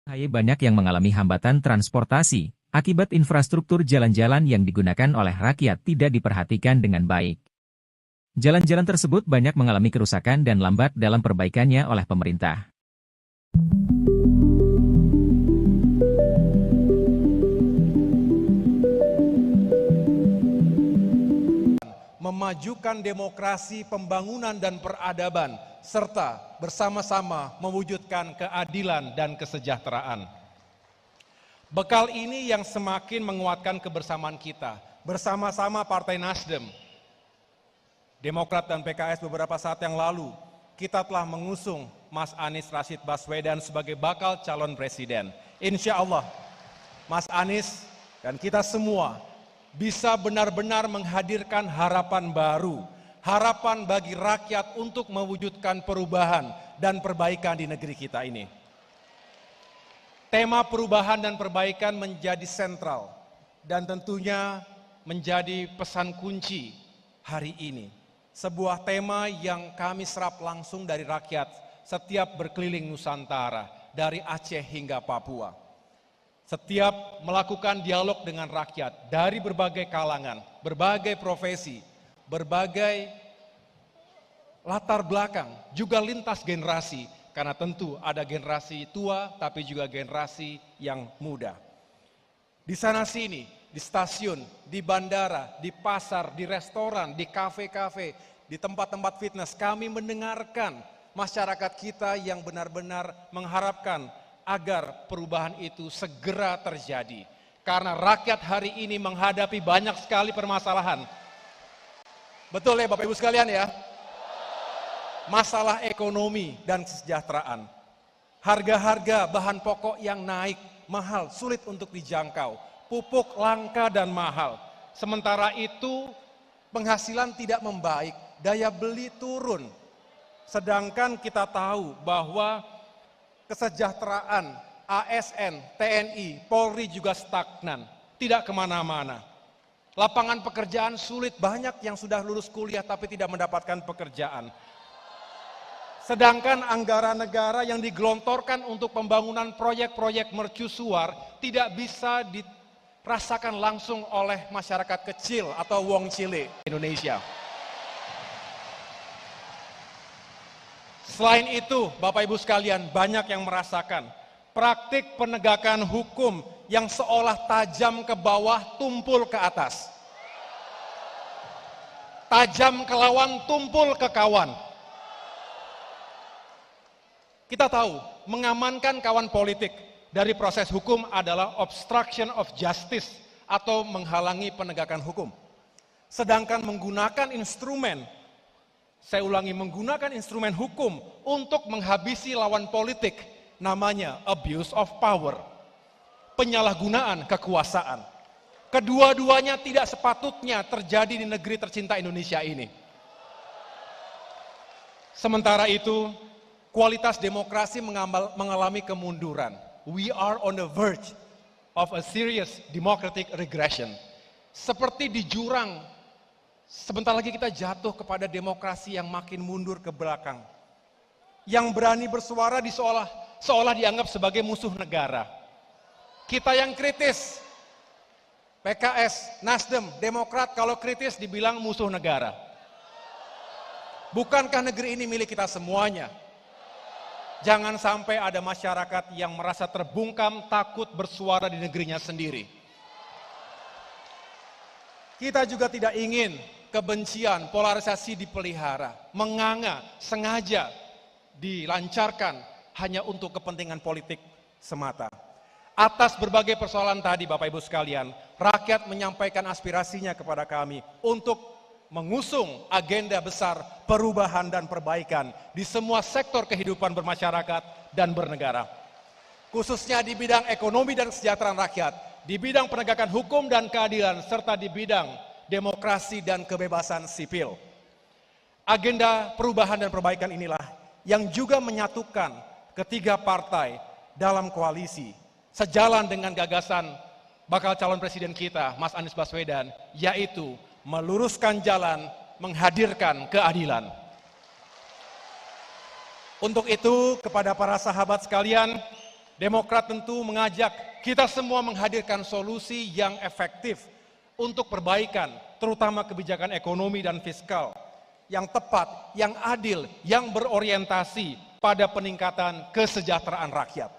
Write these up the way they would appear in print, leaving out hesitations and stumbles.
Banyak yang mengalami hambatan transportasi akibat infrastruktur jalan-jalan yang digunakan oleh rakyat tidak diperhatikan dengan baik. Jalan-jalan tersebut banyak mengalami kerusakan dan lambat dalam perbaikannya oleh pemerintah. Memajukan demokrasi, pembangunan dan peradaban, serta bersama-sama mewujudkan keadilan dan kesejahteraan. Bekal ini yang semakin menguatkan kebersamaan kita. Bersama-sama Partai Nasdem, Demokrat dan PKS beberapa saat yang lalu, kita telah mengusung Mas Anies Rashid Baswedan sebagai bakal calon presiden. Insya Allah, Mas Anies dan kita semua bisa benar-benar menghadirkan harapan baru, harapan bagi rakyat untuk mewujudkan perubahan dan perbaikan di negeri kita ini. Tema perubahan dan perbaikan menjadi sentral dan tentunya menjadi pesan kunci hari ini. Sebuah tema yang kami serap langsung dari rakyat setiap berkeliling Nusantara, dari Aceh hingga Papua. Setiap melakukan dialog dengan rakyat dari berbagai kalangan, berbagai profesi, berbagai latar belakang, juga lintas generasi, karena tentu ada generasi tua tapi juga generasi yang muda. Di sana sini, di stasiun, di bandara, di pasar, di restoran, di kafe-kafe, di tempat-tempat fitness, kami mendengarkan masyarakat kita yang benar-benar mengharapkan agar perubahan itu segera terjadi. Karena rakyat hari ini menghadapi banyak sekali permasalahan. Betul ya Bapak Ibu sekalian ya? Masalah ekonomi dan kesejahteraan. Harga-harga bahan pokok yang naik, mahal, sulit untuk dijangkau. Pupuk langka dan mahal. Sementara itu penghasilan tidak membaik, daya beli turun. Sedangkan kita tahu bahwa kesejahteraan ASN, TNI, Polri juga stagnan, tidak kemana-mana. Lapangan pekerjaan sulit, banyak yang sudah lulus kuliah tapi tidak mendapatkan pekerjaan. Sedangkan anggaran negara yang digelontorkan untuk pembangunan proyek-proyek mercusuar tidak bisa dirasakan langsung oleh masyarakat kecil atau wong cilik Indonesia. Selain itu, Bapak Ibu sekalian, banyak yang merasakan praktik penegakan hukum yang seolah tajam ke bawah, tumpul ke atas. Tajam ke lawan, tumpul ke kawan. Kita tahu, mengamankan kawan politik dari proses hukum adalah obstruction of justice atau menghalangi penegakan hukum. Sedangkan menggunakan instrumen, saya ulangi, menggunakan instrumen hukum untuk menghabisi lawan politik, namanya abuse of power, penyalahgunaan kekuasaan. Kedua-duanya tidak sepatutnya terjadi di negeri tercinta Indonesia ini. Sementara itu, kualitas demokrasi mengalami kemunduran. We are on the verge of a serious democratic regression. Seperti di jurang, sebentar lagi kita jatuh kepada demokrasi yang makin mundur ke belakang. Yang berani bersuara seolah dianggap sebagai musuh negara. Kita yang kritis, PKS, Nasdem, Demokrat, kalau kritis dibilang musuh negara. Bukankah negeri ini milik kita semuanya? Jangan sampai ada masyarakat yang merasa terbungkam, takut bersuara di negerinya sendiri. Kita juga tidak ingin kebencian, polarisasi dipelihara, menganga, sengaja dilancarkan hanya untuk kepentingan politik semata. Atas berbagai persoalan tadi Bapak Ibu sekalian, rakyat menyampaikan aspirasinya kepada kami untuk mengusung agenda besar perubahan dan perbaikan di semua sektor kehidupan bermasyarakat dan bernegara. Khususnya di bidang ekonomi dan kesejahteraan rakyat, di bidang penegakan hukum dan keadilan, serta di bidang demokrasi dan kebebasan sipil. Agenda perubahan dan perbaikan inilah yang juga menyatukan ketiga partai dalam koalisi, sejalan dengan gagasan bakal calon presiden kita, Mas Anies Baswedan, yaitu meluruskan jalan, menghadirkan keadilan. Untuk itu, kepada para sahabat sekalian, Demokrat tentu mengajak kita semua menghadirkan solusi yang efektif untuk perbaikan, terutama kebijakan ekonomi dan fiskal, yang tepat, yang adil, yang berorientasi pada peningkatan kesejahteraan rakyat.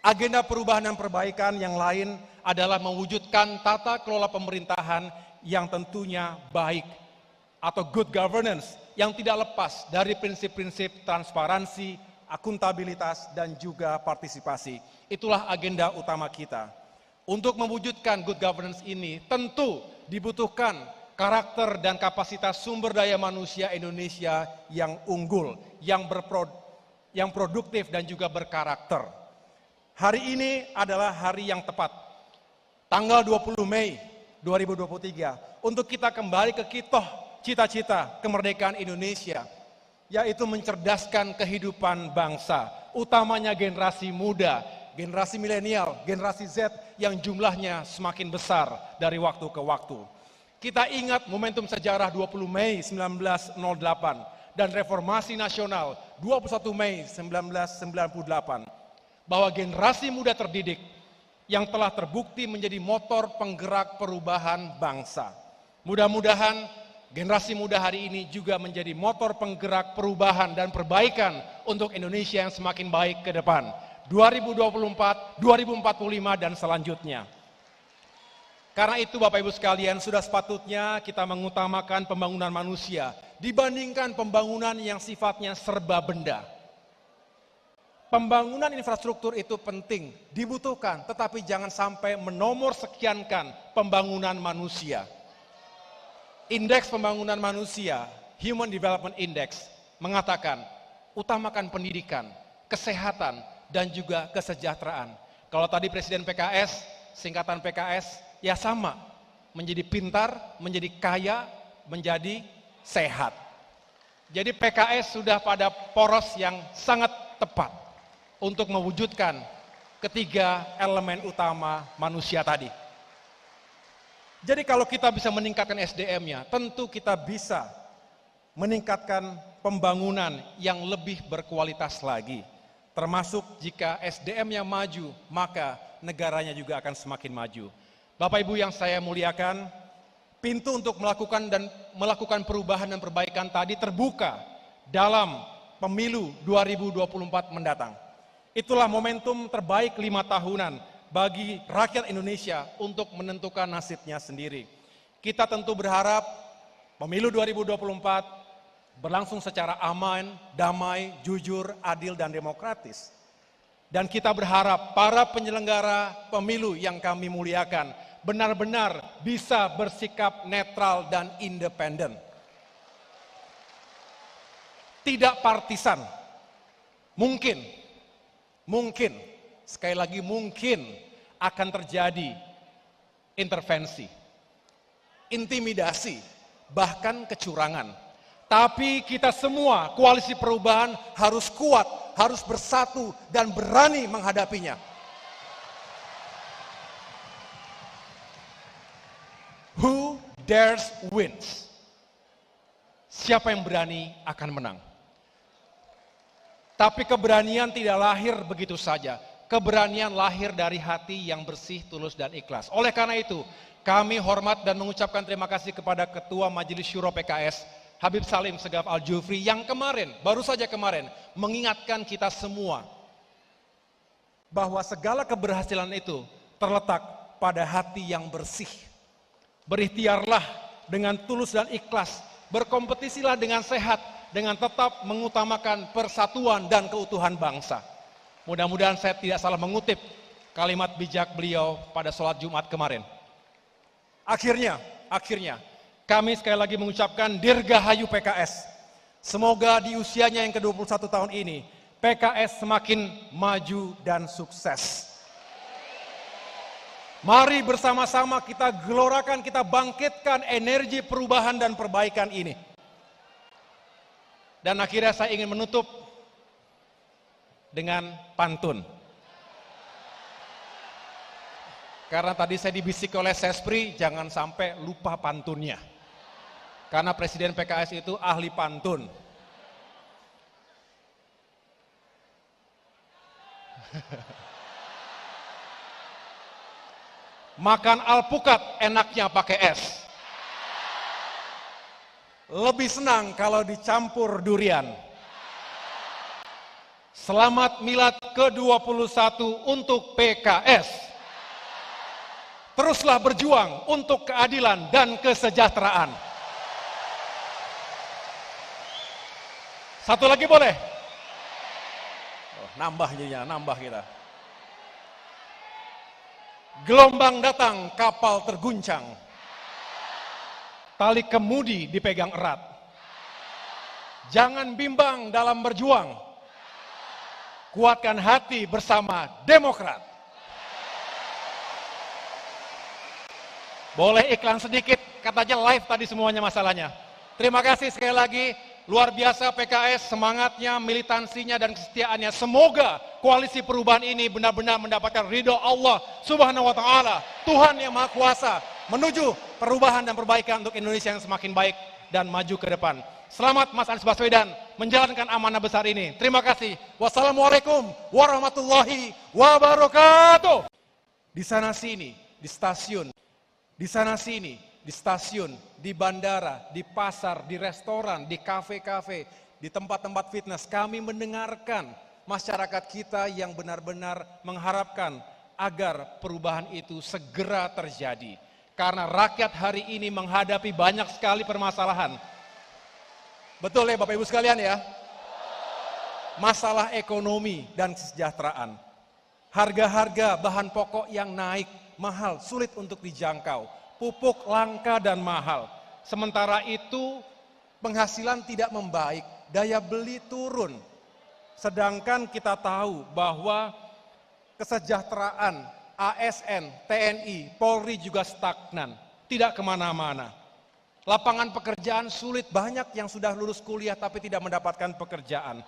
Agenda perubahan dan perbaikan yang lain adalah mewujudkan tata kelola pemerintahan yang tentunya baik atau good governance yang tidak lepas dari prinsip-prinsip transparansi, akuntabilitas, dan juga partisipasi. Itulah agenda utama kita. Untuk mewujudkan good governance ini tentu dibutuhkan karakter dan kapasitas sumber daya manusia Indonesia yang unggul, yang produktif dan juga berkarakter. Hari ini adalah hari yang tepat, tanggal 20 Mei 2023, untuk kita kembali ke kitoh cita-cita kemerdekaan Indonesia, yaitu mencerdaskan kehidupan bangsa, utamanya generasi muda, generasi milenial, generasi Z yang jumlahnya semakin besar dari waktu ke waktu. Kita ingat momentum sejarah 20 Mei 1908 dan reformasi nasional 21 Mei 1998, bahwa generasi muda terdidik yang telah terbukti menjadi motor penggerak perubahan bangsa. Mudah-mudahan generasi muda hari ini juga menjadi motor penggerak perubahan dan perbaikan untuk Indonesia yang semakin baik ke depan. 2024, 2045 dan selanjutnya. Karena itu Bapak Ibu sekalian, sudah sepatutnya kita mengutamakan pembangunan manusia dibandingkan pembangunan yang sifatnya serba benda. Pembangunan infrastruktur itu penting, dibutuhkan, tetapi jangan sampai menomor sekiankan pembangunan manusia. Indeks pembangunan manusia, Human Development Index, mengatakan utamakan pendidikan, kesehatan, dan juga kesejahteraan. Kalau tadi Presiden PKS, singkatan PKS, ya sama, menjadi pintar, menjadi kaya, menjadi sehat. Jadi PKS sudah pada poros yang sangat tepat untuk mewujudkan ketiga elemen utama manusia tadi. Jadi kalau kita bisa meningkatkan SDM-nya, tentu kita bisa meningkatkan pembangunan yang lebih berkualitas lagi. Termasuk jika SDM-nya maju, maka negaranya juga akan semakin maju. Bapak Ibu yang saya muliakan, pintu untuk melakukan perubahan dan perbaikan tadi terbuka dalam pemilu 2024 mendatang. Itulah momentum terbaik 5 tahunan bagi rakyat Indonesia untuk menentukan nasibnya sendiri. Kita tentu berharap pemilu 2024 berlangsung secara aman, damai, jujur, adil, dan demokratis. Dan kita berharap para penyelenggara pemilu yang kami muliakan benar-benar bisa bersikap netral dan independen. Tidak partisan. Mungkin, sekali lagi mungkin akan terjadi intervensi, intimidasi, bahkan kecurangan. Tapi kita semua, koalisi perubahan harus kuat, harus bersatu dan berani menghadapinya. Who dares wins. Siapa yang berani akan menang. Tapi keberanian tidak lahir begitu saja. Keberanian lahir dari hati yang bersih, tulus, dan ikhlas. Oleh karena itu, kami hormat dan mengucapkan terima kasih kepada Ketua Majelis Syuro PKS, Habib Salim Segaf Al-Jufri, yang baru saja kemarin, mengingatkan kita semua bahwa segala keberhasilan itu terletak pada hati yang bersih. Berikhtiarlah dengan tulus dan ikhlas, berkompetisilah dengan sehat, dengan tetap mengutamakan persatuan dan keutuhan bangsa. Mudah-mudahan saya tidak salah mengutip kalimat bijak beliau pada sholat Jumat kemarin. Akhirnya, kami sekali lagi mengucapkan Dirgahayu PKS. Semoga di usianya yang ke-21 tahun ini, PKS semakin maju dan sukses. Mari bersama-sama kita gelorakan, kita bangkitkan energi perubahan dan perbaikan ini. Dan akhirnya saya ingin menutup dengan pantun. Karena tadi saya dibisik oleh Sespri, jangan sampai lupa pantunnya. Karena Presiden PKS itu ahli pantun. Makan alpukat enaknya pakai es. Lebih senang kalau dicampur durian. Selamat Milad ke-21 untuk PKS. Teruslah berjuang untuk keadilan dan kesejahteraan. Satu lagi boleh? Nambah jadinya, nambah kita. Gelombang datang, kapal terguncang. Tali kemudi dipegang erat. Jangan bimbang dalam berjuang. Kuatkan hati bersama Demokrat. Boleh iklan sedikit, katanya live tadi semuanya masalahnya. Terima kasih sekali lagi. Luar biasa PKS, semangatnya, militansinya, dan kesetiaannya. Semoga koalisi perubahan ini benar-benar mendapatkan ridho Allah Subhanahu wa Ta'ala, Tuhan yang Maha Kuasa, menuju perubahan dan perbaikan untuk Indonesia yang semakin baik dan maju ke depan. Selamat Mas Anies Baswedan menjalankan amanah besar ini. Terima kasih. Wassalamualaikum warahmatullahi wabarakatuh. Di sana sini, di stasiun, di sana sini, di stasiun, di bandara, di pasar, di restoran, di kafe-kafe, di tempat-tempat fitness, kami mendengarkan masyarakat kita yang benar-benar mengharapkan agar perubahan itu segera terjadi. Karena rakyat hari ini menghadapi banyak sekali permasalahan. Betul ya Bapak Ibu sekalian ya? Masalah ekonomi dan kesejahteraan. Harga-harga bahan pokok yang naik, mahal, sulit untuk dijangkau. Pupuk langka dan mahal. Sementara itu penghasilan tidak membaik, daya beli turun. Sedangkan kita tahu bahwa kesejahteraan ASN, TNI, Polri juga stagnan, tidak kemana-mana. Lapangan pekerjaan sulit, banyak yang sudah lulus kuliah tapi tidak mendapatkan pekerjaan.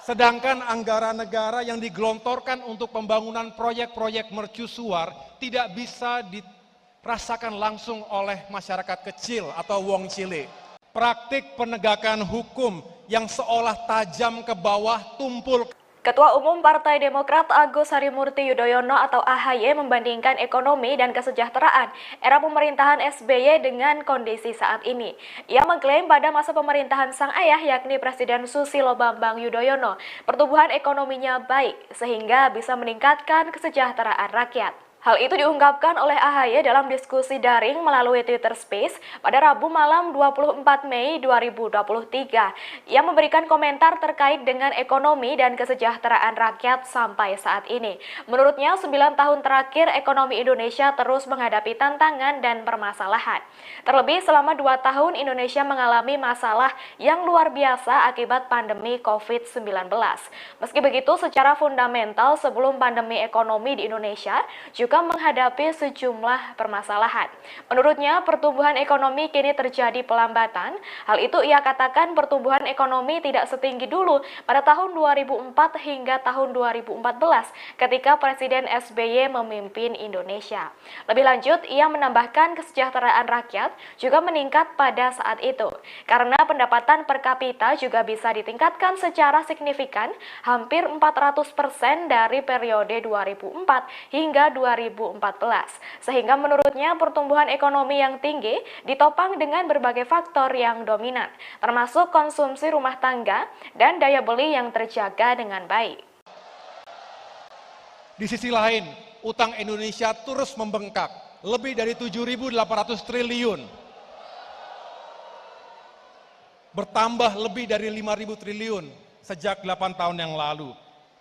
Sedangkan anggaran negara yang digelontorkan untuk pembangunan proyek-proyek mercusuar tidak bisa dirasakan langsung oleh masyarakat kecil atau wong cilik. Praktik penegakan hukum yang seolah tajam ke bawah tumpul. Ketua Umum Partai Demokrat Agus Harimurti Yudhoyono atau AHY membandingkan ekonomi dan kesejahteraan era pemerintahan SBY dengan kondisi saat ini. Ia mengklaim pada masa pemerintahan sang ayah yakni Presiden Susilo Bambang Yudhoyono, pertumbuhan ekonominya baik sehingga bisa meningkatkan kesejahteraan rakyat. Hal itu diungkapkan oleh AHY dalam diskusi daring melalui Twitter Space pada Rabu malam 24 Mei 2023. Ia memberikan komentar terkait dengan ekonomi dan kesejahteraan rakyat sampai saat ini. Menurutnya, 9 tahun terakhir ekonomi Indonesia terus menghadapi tantangan dan permasalahan. Terlebih selama 2 tahun Indonesia mengalami masalah yang luar biasa akibat pandemi COVID-19. Meski begitu, secara fundamental sebelum pandemi ekonomi di Indonesia juga menghadapi sejumlah permasalahan. Menurutnya, pertumbuhan ekonomi kini terjadi pelambatan. Hal itu ia katakan pertumbuhan ekonomi tidak setinggi dulu pada tahun 2004 hingga tahun 2014 ketika Presiden SBY memimpin Indonesia. Lebih lanjut, ia menambahkan kesejahteraan rakyat juga meningkat pada saat itu. Karena pendapatan per kapita juga bisa ditingkatkan secara signifikan, hampir 400% dari periode 2004 hingga 2014. Sehingga menurutnya pertumbuhan ekonomi yang tinggi ditopang dengan berbagai faktor yang dominan, termasuk konsumsi rumah tangga dan daya beli yang terjaga dengan baik. Di sisi lain, utang Indonesia terus membengkak, lebih dari 7.800 triliun. Bertambah lebih dari 5.000 triliun sejak 8 tahun yang lalu.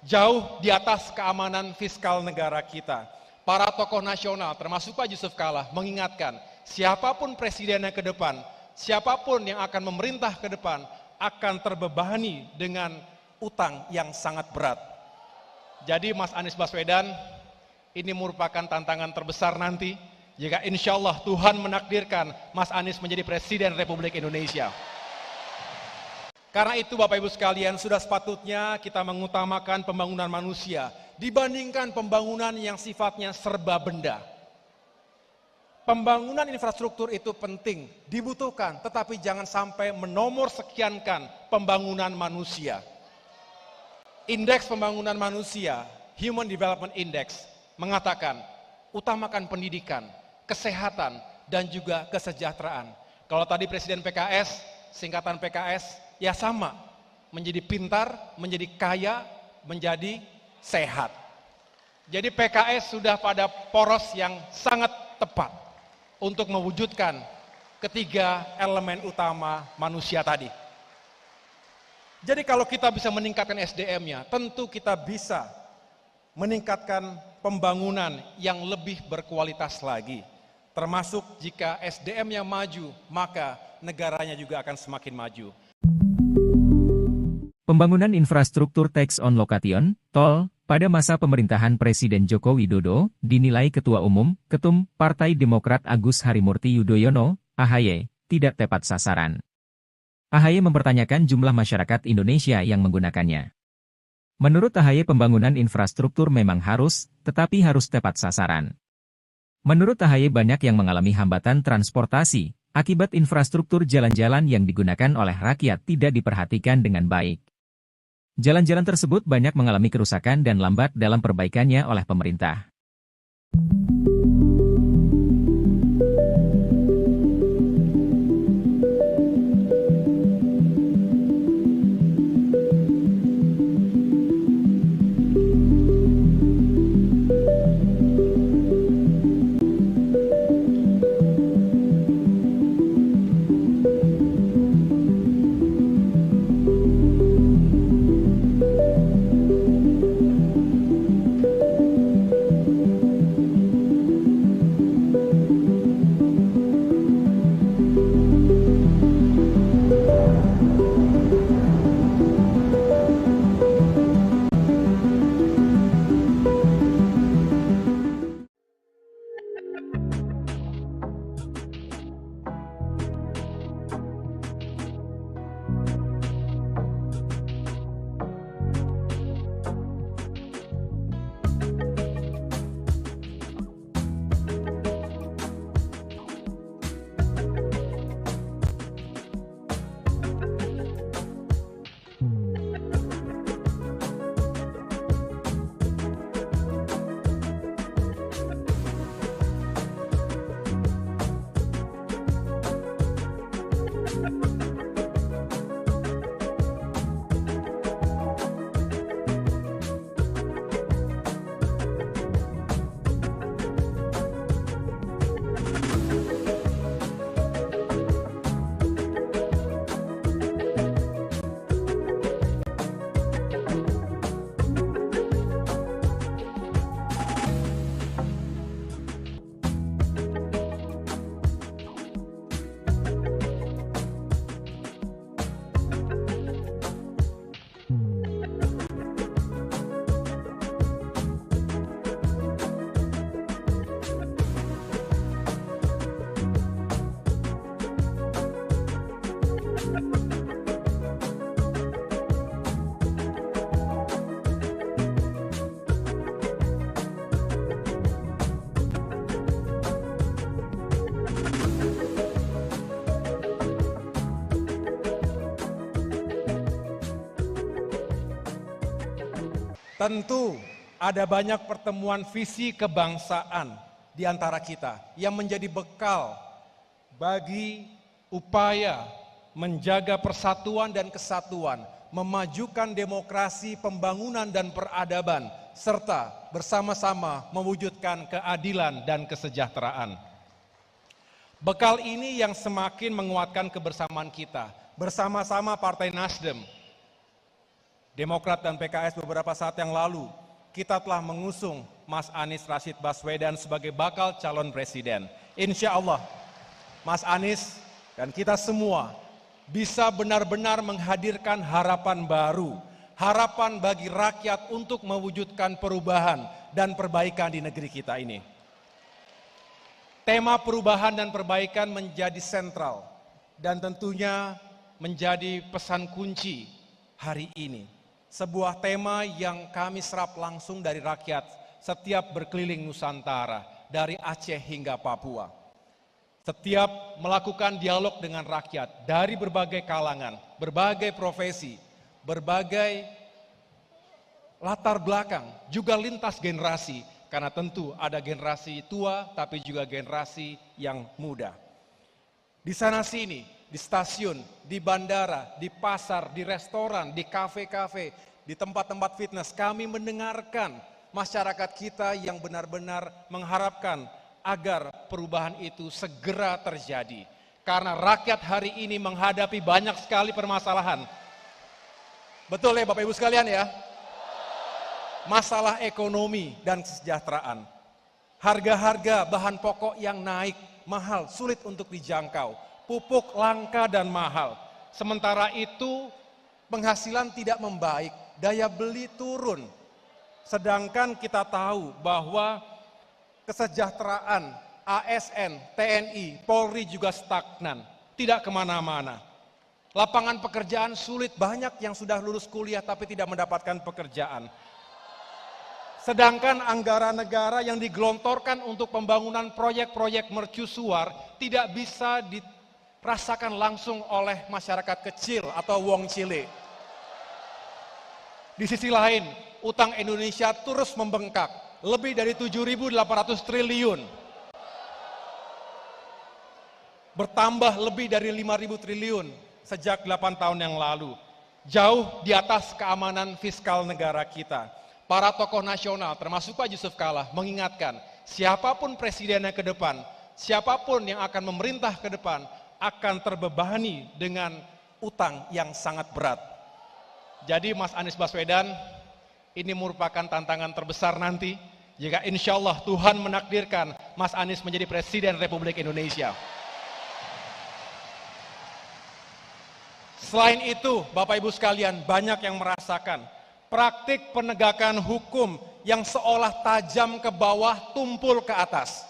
Jauh di atas keamanan fiskal negara kita. Para tokoh nasional, termasuk Pak Yusuf Kalla, mengingatkan siapapun presidennya ke depan, siapapun yang akan memerintah ke depan, akan terbebani dengan utang yang sangat berat. Jadi Mas Anies Baswedan, ini merupakan tantangan terbesar nanti, jika insya Allah Tuhan menakdirkan Mas Anies menjadi Presiden Republik Indonesia. Karena itu Bapak Ibu sekalian, sudah sepatutnya kita mengutamakan pembangunan manusia dibandingkan pembangunan yang sifatnya serba benda. Pembangunan infrastruktur itu penting, dibutuhkan, tetapi jangan sampai menomor sekiankan pembangunan manusia. Indeks pembangunan manusia, Human Development Index, mengatakan utamakan pendidikan, kesehatan, dan juga kesejahteraan. Kalau tadi Presiden PKS, singkatan PKS, ya sama, menjadi pintar, menjadi kaya, menjadi sehat. Jadi PKS sudah pada poros yang sangat tepat untuk mewujudkan ketiga elemen utama manusia tadi. Jadi kalau kita bisa meningkatkan SDM-nya, tentu kita bisa meningkatkan pembangunan yang lebih berkualitas lagi. Termasuk jika SDM-nya maju, maka negaranya juga akan semakin maju. Pembangunan infrastruktur tax on location, tol, pada masa pemerintahan Presiden Joko Widodo, dinilai Ketua Umum, Ketum, Partai Demokrat Agus Harimurti Yudhoyono, AHY, tidak tepat sasaran. AHY mempertanyakan jumlah masyarakat Indonesia yang menggunakannya. Menurut AHY pembangunan infrastruktur memang harus, tetapi harus tepat sasaran. Menurut AHY banyak yang mengalami hambatan transportasi, akibat infrastruktur jalan-jalan yang digunakan oleh rakyat tidak diperhatikan dengan baik. Jalan-jalan tersebut banyak mengalami kerusakan dan lambat dalam perbaikannya oleh pemerintah. Tentu ada banyak pertemuan visi kebangsaan di antara kita yang menjadi bekal bagi upaya menjaga persatuan dan kesatuan, memajukan demokrasi, pembangunan dan peradaban, serta bersama-sama mewujudkan keadilan dan kesejahteraan. Bekal ini yang semakin menguatkan kebersamaan kita, bersama-sama Partai Nasdem, Demokrat dan PKS beberapa saat yang lalu, kita telah mengusung Mas Anies Rashid Baswedan sebagai bakal calon presiden. Insya Allah, Mas Anies dan kita semua bisa benar-benar menghadirkan harapan baru, harapan bagi rakyat untuk mewujudkan perubahan dan perbaikan di negeri kita ini. Tema perubahan dan perbaikan menjadi sentral dan tentunya menjadi pesan kunci hari ini. Sebuah tema yang kami serap langsung dari rakyat setiap berkeliling Nusantara, dari Aceh hingga Papua. Setiap melakukan dialog dengan rakyat dari berbagai kalangan, berbagai profesi, berbagai latar belakang, juga lintas generasi, karena tentu ada generasi tua tapi juga generasi yang muda. Di sana sini, di stasiun, di bandara, di pasar, di restoran, di kafe-kafe, di tempat-tempat fitness, kami mendengarkan masyarakat kita yang benar-benar mengharapkan agar perubahan itu segera terjadi. Karena rakyat hari ini menghadapi banyak sekali permasalahan. Betul ya Bapak Ibu sekalian ya? Masalah ekonomi dan kesejahteraan. Harga-harga bahan pokok yang naik, mahal, sulit untuk dijangkau. Pupuk langka dan mahal. Sementara itu penghasilan tidak membaik, daya beli turun. Sedangkan kita tahu bahwa kesejahteraan ASN, TNI, Polri juga stagnan, tidak kemana-mana. Lapangan pekerjaan sulit, banyak yang sudah lulus kuliah tapi tidak mendapatkan pekerjaan. Sedangkan anggaran negara yang digelontorkan untuk pembangunan proyek-proyek mercusuar tidak bisa dirasakan langsung oleh masyarakat kecil atau wong cilik. Di sisi lain, utang Indonesia terus membengkak, lebih dari 7.800 triliun. Bertambah lebih dari 5.000 triliun sejak 8 tahun yang lalu. Jauh di atas keamanan fiskal negara kita. Para tokoh nasional termasuk Pak Yusuf Kalla mengingatkan siapapun presidennya ke depan, siapapun yang akan memerintah ke depan akan terbebani dengan utang yang sangat berat. Jadi Mas Anies Baswedan, ini merupakan tantangan terbesar nanti jika insya Allah Tuhan menakdirkan Mas Anies menjadi Presiden Republik Indonesia. Selain itu, Bapak Ibu sekalian, banyak yang merasakan praktik penegakan hukum yang seolah tajam ke bawah, tumpul ke atas.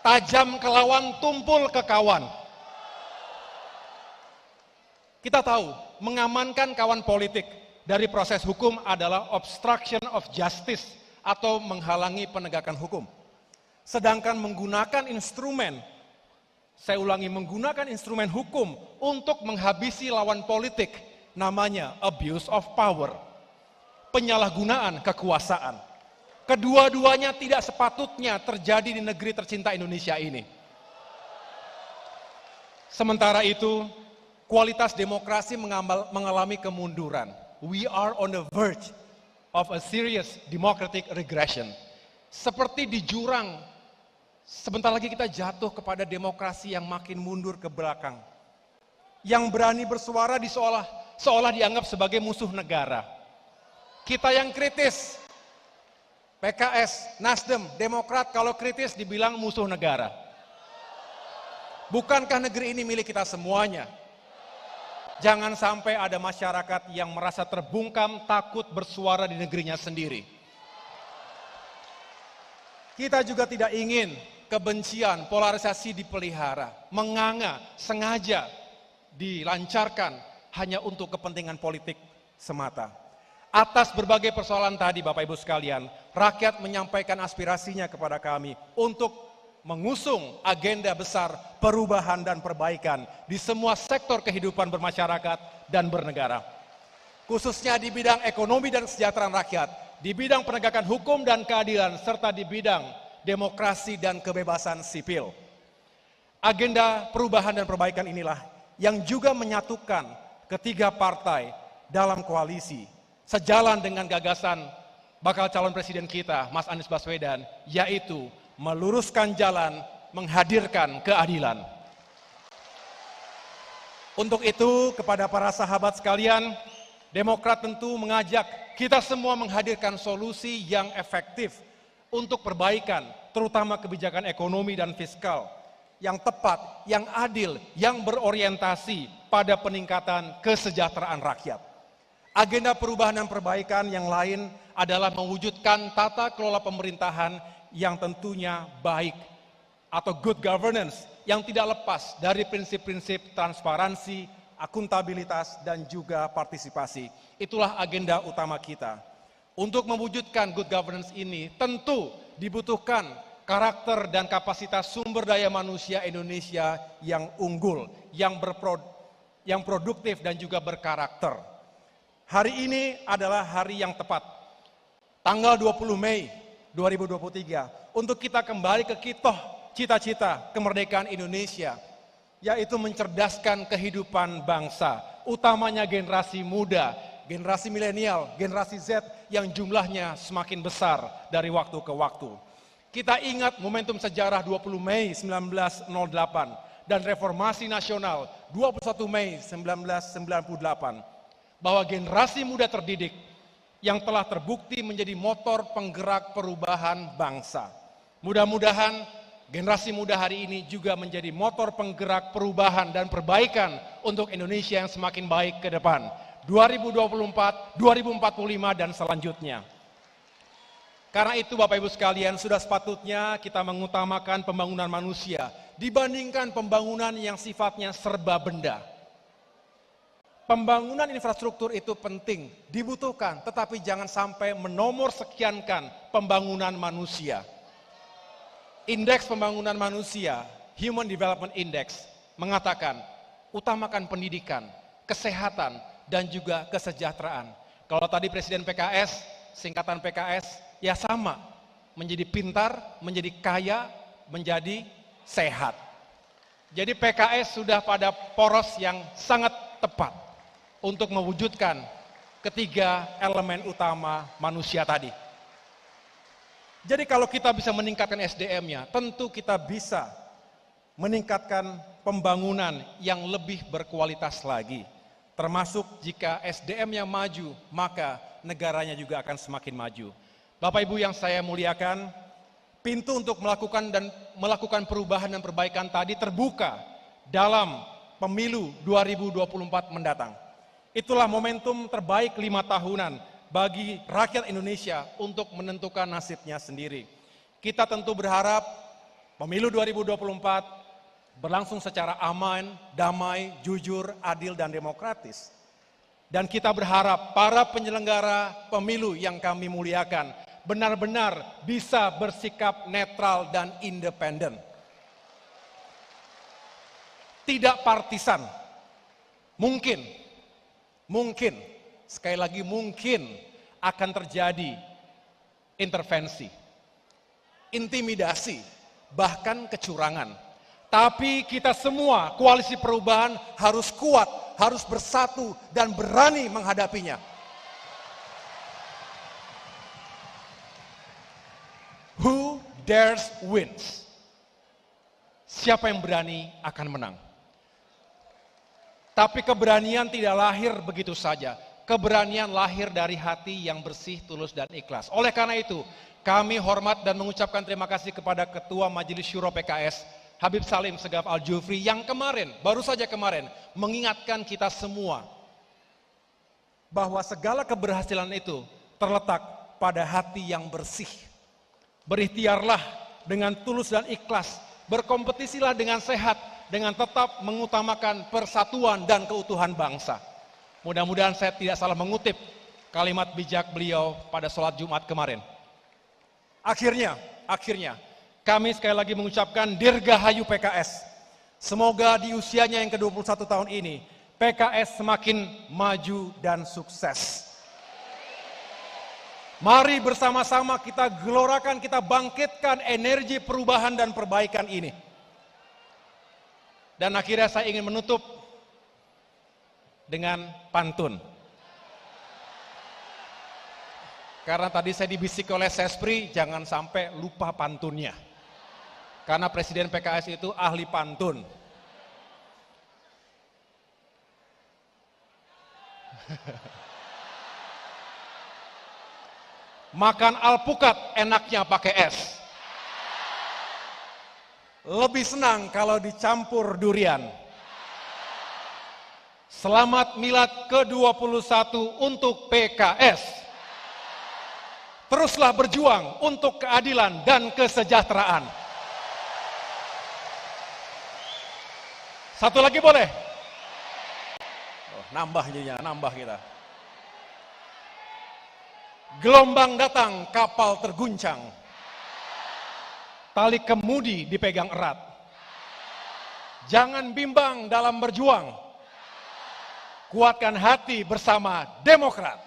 Tajam ke lawan, tumpul ke kawan. Kita tahu, mengamankan kawan politik dari proses hukum adalah obstruction of justice atau menghalangi penegakan hukum. Sedangkan menggunakan instrumen, saya ulangi, menggunakan instrumen hukum untuk menghabisi lawan politik, namanya abuse of power, penyalahgunaan kekuasaan. Kedua-duanya tidak sepatutnya terjadi di negeri tercinta Indonesia ini. Sementara itu, kualitas demokrasi mengalami kemunduran. We are on the verge of a serious democratic regression. Seperti di jurang, sebentar lagi kita jatuh kepada demokrasi yang makin mundur ke belakang. Yang berani bersuara seolah dianggap sebagai musuh negara. Kita yang kritis, PKS, Nasdem, Demokrat kalau kritis dibilang musuh negara. Bukankah negeri ini milik kita semuanya? Jangan sampai ada masyarakat yang merasa terbungkam, takut bersuara di negerinya sendiri. Kita juga tidak ingin kebencian, polarisasi dipelihara, menganga, sengaja dilancarkan hanya untuk kepentingan politik semata. Atas berbagai persoalan tadi Bapak Ibu sekalian, rakyat menyampaikan aspirasinya kepada kami untuk mengusung agenda besar perubahan dan perbaikan di semua sektor kehidupan bermasyarakat dan bernegara. Khususnya di bidang ekonomi dan kesejahteraan rakyat, di bidang penegakan hukum dan keadilan, serta di bidang demokrasi dan kebebasan sipil. Agenda perubahan dan perbaikan inilah yang juga menyatukan ketiga partai dalam koalisi, sejalan dengan gagasan bakal calon presiden kita, Mas Anies Baswedan, yaitu meluruskan jalan, menghadirkan keadilan. Untuk itu, kepada para sahabat sekalian, Demokrat tentu mengajak kita semua menghadirkan solusi yang efektif untuk perbaikan, terutama kebijakan ekonomi dan fiskal, yang tepat, yang adil, yang berorientasi pada peningkatan kesejahteraan rakyat. Agenda perubahan dan perbaikan yang lain adalah mewujudkan tata kelola pemerintahan yang tentunya baik atau good governance yang tidak lepas dari prinsip-prinsip transparansi, akuntabilitas, dan juga partisipasi. Itulah agenda utama kita. Untuk mewujudkan good governance ini tentu dibutuhkan karakter dan kapasitas sumber daya manusia Indonesia yang unggul, yang produktif dan juga berkarakter. Hari ini adalah hari yang tepat. tanggal 20 Mei 2023 untuk kita kembali ke kitoh cita-cita kemerdekaan Indonesia, yaitu mencerdaskan kehidupan bangsa, utamanya generasi muda, generasi milenial, generasi Z yang jumlahnya semakin besar dari waktu ke waktu. Kita ingat momentum sejarah 20 Mei 1908 dan reformasi nasional 21 Mei 1998, bahwa generasi muda terdidik yang telah terbukti menjadi motor penggerak perubahan bangsa. Mudah-mudahan generasi muda hari ini juga menjadi motor penggerak perubahan dan perbaikan untuk Indonesia yang semakin baik ke depan. 2024, 2045 dan selanjutnya. Karena itu Bapak Ibu sekalian, sudah sepatutnya kita mengutamakan pembangunan manusia dibandingkan pembangunan yang sifatnya serba benda. Pembangunan infrastruktur itu penting, dibutuhkan, tetapi jangan sampai menomor sekiankan pembangunan manusia. Indeks pembangunan manusia, Human Development Index, mengatakan utamakan pendidikan, kesehatan, dan juga kesejahteraan. Kalau tadi Presiden PKS, singkatan PKS, ya sama, menjadi pintar, menjadi kaya, menjadi sehat. Jadi PKS sudah pada poros yang sangat tepat untuk mewujudkan ketiga elemen utama manusia tadi. Jadi kalau kita bisa meningkatkan SDM-nya, tentu kita bisa meningkatkan pembangunan yang lebih berkualitas lagi. Termasuk jika SDM-nya maju, maka negaranya juga akan semakin maju. Bapak Ibu yang saya muliakan, pintu untuk melakukan perubahan dan perbaikan tadi terbuka dalam pemilu 2024 mendatang. Itulah momentum terbaik 5 tahunan bagi rakyat Indonesia untuk menentukan nasibnya sendiri. Kita tentu berharap pemilu 2024 berlangsung secara aman, damai, jujur, adil, dan demokratis. Dan kita berharap para penyelenggara pemilu yang kami muliakan benar-benar bisa bersikap netral dan independen. Tidak partisan. Mungkin, sekali lagi mungkin akan terjadi intervensi, intimidasi, bahkan kecurangan. Tapi kita semua, koalisi perubahan harus kuat, harus bersatu dan berani menghadapinya. Who dares wins. Siapa yang berani akan menang. Tapi keberanian tidak lahir begitu saja. Keberanian lahir dari hati yang bersih, tulus, dan ikhlas. Oleh karena itu, kami hormat dan mengucapkan terima kasih kepada Ketua Majelis Syuro PKS, Habib Salim Segaf Al-Jufri, yang kemarin, baru saja kemarin, mengingatkan kita semua bahwa segala keberhasilan itu terletak pada hati yang bersih. Berikhtiarlah dengan tulus dan ikhlas, berkompetisilah dengan sehat, dengan tetap mengutamakan persatuan dan keutuhan bangsa. Mudah-mudahan saya tidak salah mengutip kalimat bijak beliau pada sholat Jumat kemarin. Akhirnya, kami sekali lagi mengucapkan Dirgahayu PKS. Semoga di usianya yang ke-21 tahun ini, PKS semakin maju dan sukses. Mari bersama-sama kita gelorakan, kita bangkitkan energi perubahan dan perbaikan ini. Dan akhirnya saya ingin menutup dengan pantun. Karena tadi saya dibisik oleh Sespri, jangan sampai lupa pantunnya. Karena Presiden PKS itu ahli pantun. Makan alpukat enaknya pakai es. Lebih senang kalau dicampur durian. Selamat Milad ke-21 untuk PKS. Teruslah berjuang untuk keadilan dan kesejahteraan. Satu lagi boleh? Nambah jadinya, nambah kita. Gelombang datang, kapal terguncang. Tali kemudi dipegang erat. Jangan bimbang dalam berjuang. Kuatkan hati bersama Demokrat.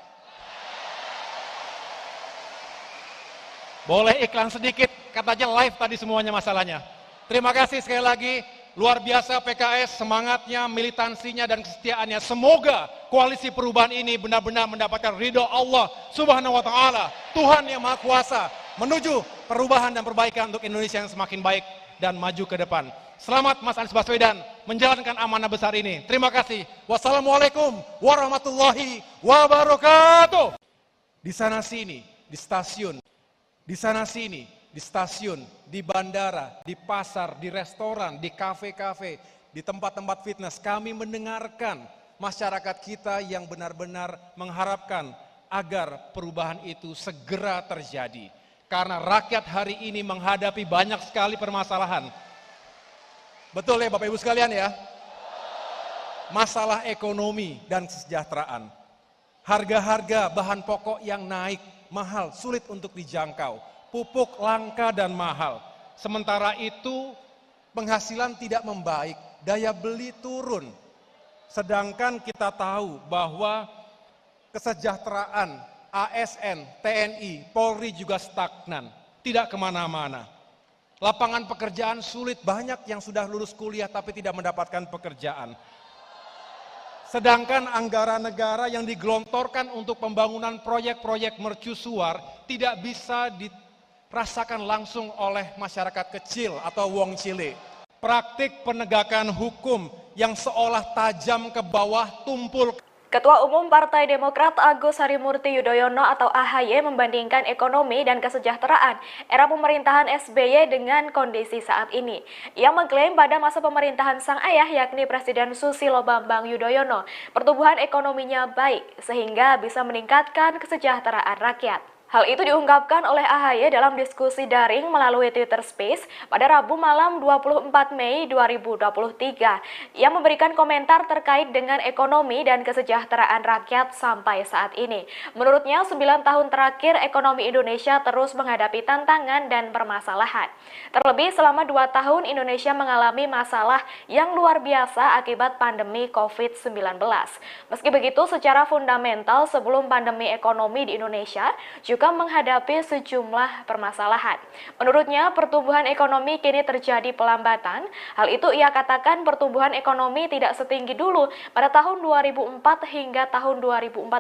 Boleh iklan sedikit, katanya live tadi semuanya masalahnya. Terima kasih sekali lagi, luar biasa PKS, semangatnya, militansinya, dan kesetiaannya. Semoga koalisi perubahan ini benar-benar mendapatkan ridho Allah Subhanahu wa Ta'ala, Tuhan yang Maha Kuasa, menuju perubahan dan perbaikan untuk Indonesia yang semakin baik dan maju ke depan. Selamat Mas Anies Baswedan menjalankan amanah besar ini. Terima kasih. Wassalamualaikum warahmatullahi wabarakatuh. Di sana sini, di stasiun, di sana sini, di stasiun, di bandara, di pasar, di restoran, di kafe-kafe, di tempat-tempat fitness, kami mendengarkan masyarakat kita yang benar-benar mengharapkan agar perubahan itu segera terjadi. Karena rakyat hari ini menghadapi banyak sekali permasalahan. Betul ya Bapak Ibu sekalian ya? Masalah ekonomi dan kesejahteraan. Harga-harga bahan pokok yang naik, mahal, sulit untuk dijangkau. Pupuk langka dan mahal. Sementara itu penghasilan tidak membaik, daya beli turun. Sedangkan kita tahu bahwa kesejahteraan ASN, TNI, Polri juga stagnan, tidak kemana-mana. Lapangan pekerjaan sulit, banyak yang sudah lulus kuliah tapi tidak mendapatkan pekerjaan. Sedangkan anggaran negara yang digelontorkan untuk pembangunan proyek-proyek mercusuar tidak bisa dirasakan langsung oleh masyarakat kecil atau wong cilik. Praktik penegakan hukum yang seolah tajam ke bawah tumpul. Ketua Umum Partai Demokrat Agus Harimurti Yudhoyono atau AHY membandingkan ekonomi dan kesejahteraan era pemerintahan SBY dengan kondisi saat ini. Ia mengklaim pada masa pemerintahan sang ayah yakni Presiden Susilo Bambang Yudhoyono, pertumbuhan ekonominya baik sehingga bisa meningkatkan kesejahteraan rakyat. Hal itu diungkapkan oleh AHY dalam diskusi daring melalui Twitter Space pada Rabu malam 24 Mei 2023. Ia memberikan komentar terkait dengan ekonomi dan kesejahteraan rakyat sampai saat ini. Menurutnya, 9 tahun terakhir ekonomi Indonesia terus menghadapi tantangan dan permasalahan. Terlebih selama 2 tahun Indonesia mengalami masalah yang luar biasa akibat pandemi COVID-19. Meski begitu, secara fundamental sebelum pandemi ekonomi di Indonesia juga menghadapi sejumlah permasalahan. Menurutnya, pertumbuhan ekonomi kini terjadi pelambatan. Hal itu ia katakan pertumbuhan ekonomi tidak setinggi dulu pada tahun 2004 hingga tahun 2014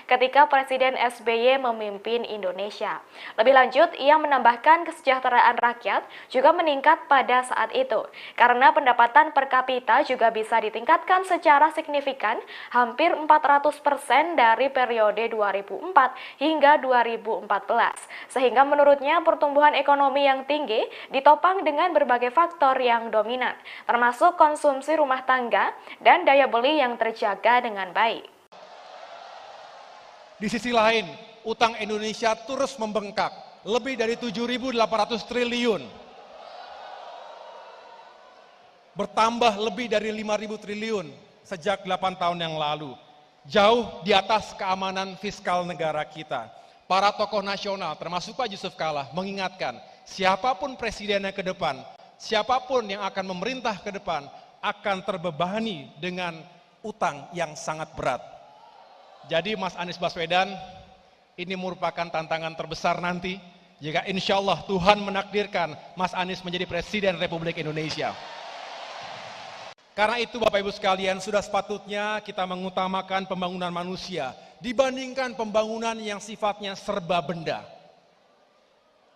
ketika Presiden SBY memimpin Indonesia. Lebih lanjut, ia menambahkan kesejahteraan rakyat juga meningkat pada saat itu. Karena pendapatan per kapita juga bisa ditingkatkan secara signifikan, hampir 400% dari periode 2004 hingga 2014, sehingga menurutnya pertumbuhan ekonomi yang tinggi ditopang dengan berbagai faktor yang dominan, termasuk konsumsi rumah tangga dan daya beli yang terjaga dengan baik. Di sisi lain, utang Indonesia terus membengkak, lebih dari 7.800 triliun. Bertambah lebih dari 5.000 triliun sejak 8 tahun yang lalu. Jauh di atas keamanan fiskal negara kita. Para tokoh nasional, termasuk Pak Yusuf Kalla, mengingatkan siapapun presidennya ke depan, siapapun yang akan memerintah ke depan, akan terbebani dengan utang yang sangat berat. Jadi Mas Anies Baswedan, ini merupakan tantangan terbesar nanti, jika insya Allah Tuhan menakdirkan Mas Anies menjadi Presiden Republik Indonesia. Karena itu Bapak Ibu sekalian, sudah sepatutnya kita mengutamakan pembangunan manusia dibandingkan pembangunan yang sifatnya serba benda.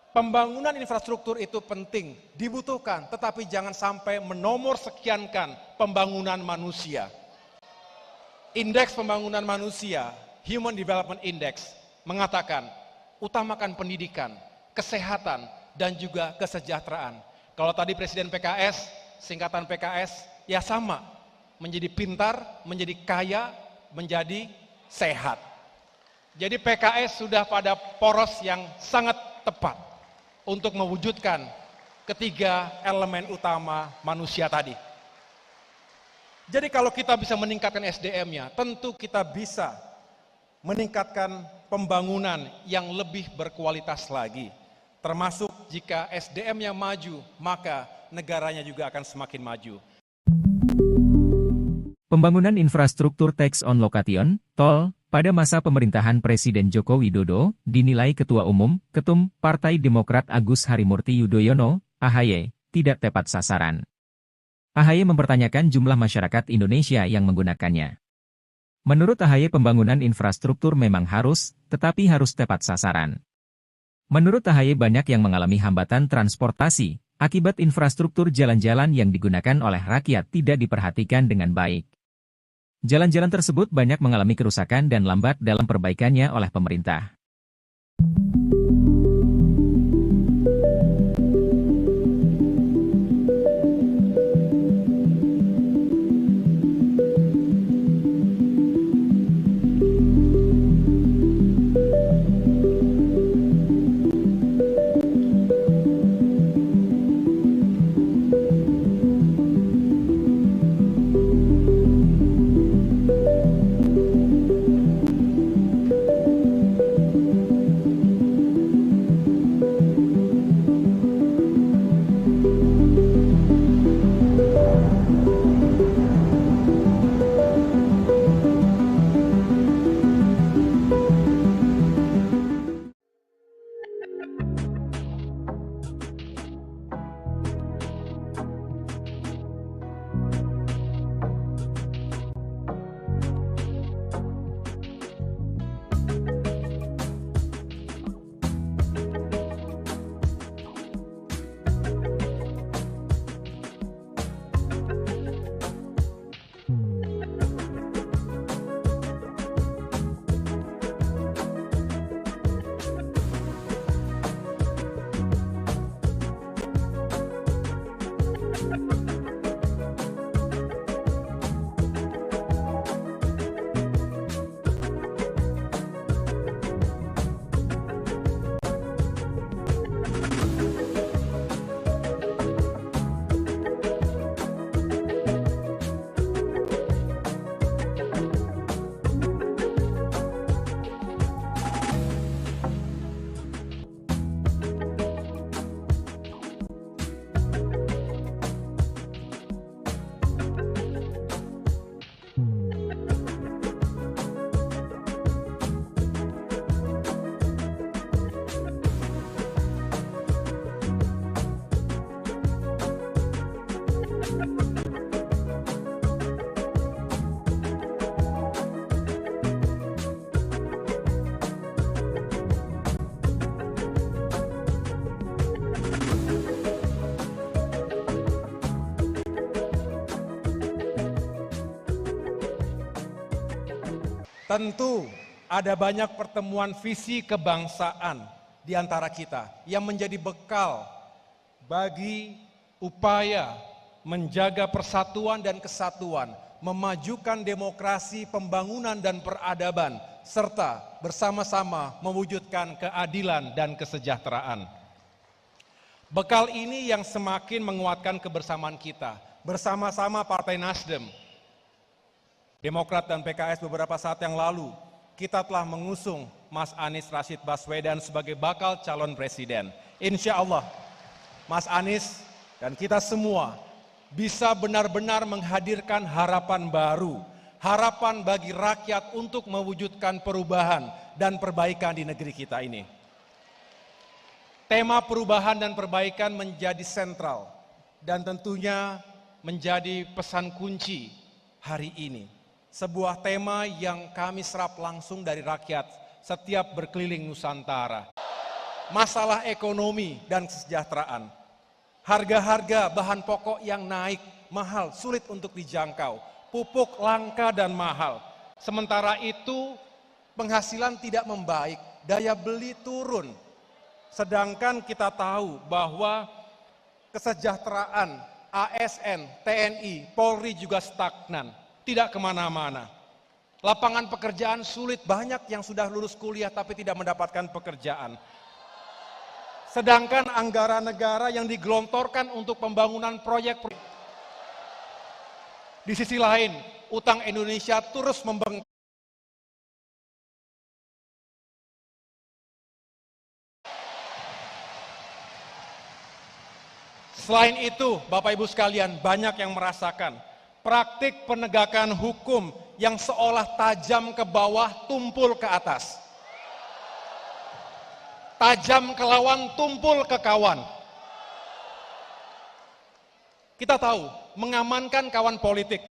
Pembangunan infrastruktur itu penting, dibutuhkan, tetapi jangan sampai menomor sekiankan pembangunan manusia. Indeks pembangunan manusia, Human Development Index, mengatakan utamakan pendidikan, kesehatan, dan juga kesejahteraan. Kalau tadi Presiden PKS, singkatan PKS, ya sama, menjadi pintar, menjadi kaya, menjadi sehat. Jadi PKS sudah pada poros yang sangat tepat untuk mewujudkan ketiga elemen utama manusia tadi. Jadi kalau kita bisa meningkatkan SDM-nya, tentu kita bisa meningkatkan pembangunan yang lebih berkualitas lagi. Termasuk jika SDM-nya maju, maka negaranya juga akan semakin maju. Pembangunan infrastruktur tax on location, tol, Pada masa pemerintahan Presiden Joko Widodo, dinilai Ketua Umum, Ketum Partai Demokrat Agus Harimurti Yudhoyono, AHY, tidak tepat sasaran. AHY mempertanyakan jumlah masyarakat Indonesia yang menggunakannya. Menurut AHY pembangunan infrastruktur memang harus, tetapi harus tepat sasaran. Menurut AHY banyak yang mengalami hambatan transportasi, akibat infrastruktur jalan-jalan yang digunakan oleh rakyat tidak diperhatikan dengan baik. Jalan-jalan tersebut banyak mengalami kerusakan dan lambat dalam perbaikannya oleh pemerintah. Tentu ada banyak pertemuan visi kebangsaan di antara kita yang menjadi bekal bagi upaya menjaga persatuan dan kesatuan, memajukan demokrasi, pembangunan dan peradaban, serta bersama-sama mewujudkan keadilan dan kesejahteraan. Bekal ini yang semakin menguatkan kebersamaan kita, bersama-sama Partai Nasdem, Demokrat dan PKS beberapa saat yang lalu, kita telah mengusung Mas Anies Rashid Baswedan sebagai bakal calon presiden. Insya Allah, Mas Anies dan kita semua bisa benar-benar menghadirkan harapan baru, harapan bagi rakyat untuk mewujudkan perubahan dan perbaikan di negeri kita ini. Tema perubahan dan perbaikan menjadi sentral dan tentunya menjadi pesan kunci hari ini. Sebuah tema yang kami serap langsung dari rakyat setiap berkeliling Nusantara. Masalah ekonomi dan kesejahteraan. Harga-harga bahan pokok yang naik, mahal, sulit untuk dijangkau. Pupuk langka dan mahal. Sementara itu penghasilan tidak membaik, daya beli turun. Sedangkan kita tahu bahwa kesejahteraan ASN, TNI, Polri juga stagnan. Tidak kemana-mana. Lapangan pekerjaan sulit, banyak yang sudah lulus kuliah tapi tidak mendapatkan pekerjaan. Sedangkan anggaran negara yang digelontorkan untuk pembangunan proyek. Di sisi lain, utang Indonesia terus membengkak. Selain itu, Bapak Ibu sekalian, banyak yang merasakan praktik penegakan hukum yang seolah tajam ke bawah, tumpul ke atas. Tajam ke lawan, tumpul ke kawan. Kita tahu, mengamankan kawan politik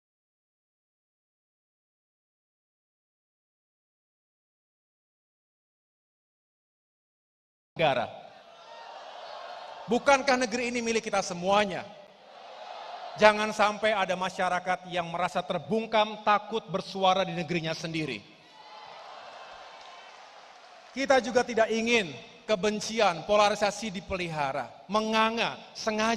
negara. Bukankah negeri ini milik kita semuanya? Jangan sampai ada masyarakat yang merasa terbungkam, takut bersuara di negerinya sendiri. Kita juga tidak ingin kebencian, polarisasi dipelihara, menganga, sengaja